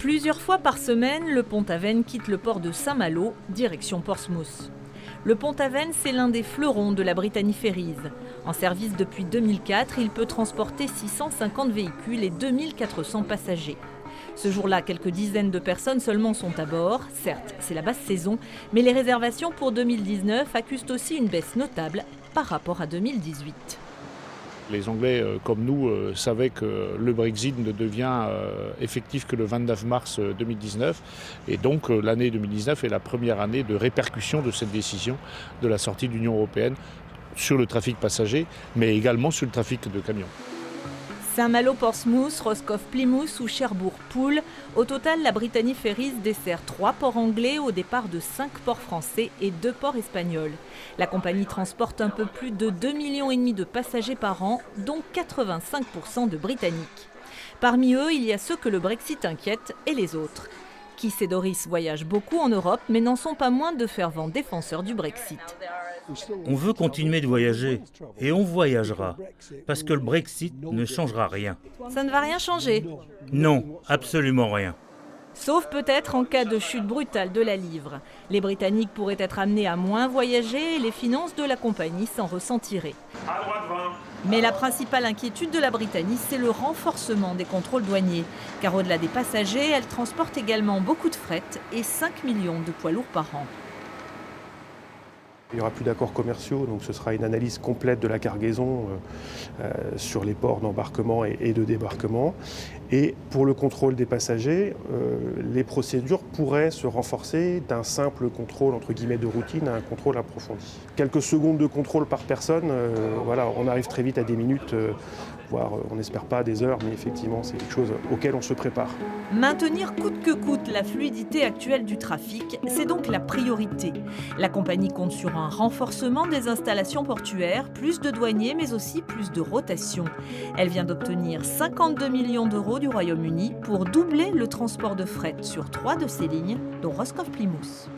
Plusieurs fois par semaine, le Pont-Aven quitte le port de Saint-Malo, direction Portsmouth. Le Pont-Aven, c'est l'un des fleurons de la Brittany Ferries. En service depuis 2004, il peut transporter 650 véhicules et 2400 passagers. Ce jour-là, quelques dizaines de personnes seulement sont à bord. Certes, c'est la basse saison, mais les réservations pour 2019 accusent aussi une baisse notable par rapport à 2018. Les Anglais, comme nous, savaient que le Brexit ne devient effectif que le 29 mars 2019. Et donc l'année 2019 est la première année de répercussion de cette décision de la sortie de l'Union européenne sur le trafic passager, mais également sur le trafic de camions. Saint-Malo-Portsmouth, Roscoff-Plymouth ou Cherbourg-Poole. Au total, la Brittany Ferries dessert 3 ports anglais au départ de 5 ports français et 2 ports espagnols. La compagnie transporte un peu plus de 2,5 millions de passagers par an, dont 85% de Britanniques. Parmi eux, il y a ceux que le Brexit inquiète et les autres. Keith et Doris voyagent beaucoup en Europe, mais n'en sont pas moins de fervents défenseurs du Brexit. On veut continuer de voyager et on voyagera parce que le Brexit ne changera rien. Ça ne va rien changer. Non, absolument rien. Sauf peut-être en cas de chute brutale de la livre. Les Britanniques pourraient être amenés à moins voyager et les finances de la compagnie s'en ressentiraient. Mais la principale inquiétude de la Brittany, c'est le renforcement des contrôles douaniers. Car au-delà des passagers, elle transporte également beaucoup de fret et 5 millions de poids lourds par an. Il n'y aura plus d'accords commerciaux, donc ce sera une analyse complète de la cargaison sur les ports d'embarquement et de débarquement. Et pour le contrôle des passagers, les procédures pourraient se renforcer d'un simple contrôle entre guillemets de routine à un contrôle approfondi. Quelques secondes de contrôle par personne, voilà, on arrive très vite à des minutes, voire on n'espère pas des heures, mais effectivement c'est quelque chose auquel on se prépare. Maintenir coûte que coûte la fluidité actuelle du trafic, c'est donc la priorité. La compagnie compte sur un renforcement des installations portuaires, plus de douaniers mais aussi plus de rotation. Elle vient d'obtenir 52 millions d'euros du Royaume-Uni pour doubler le transport de fret sur 3 de ses lignes, dont Roscoff-Plymouth.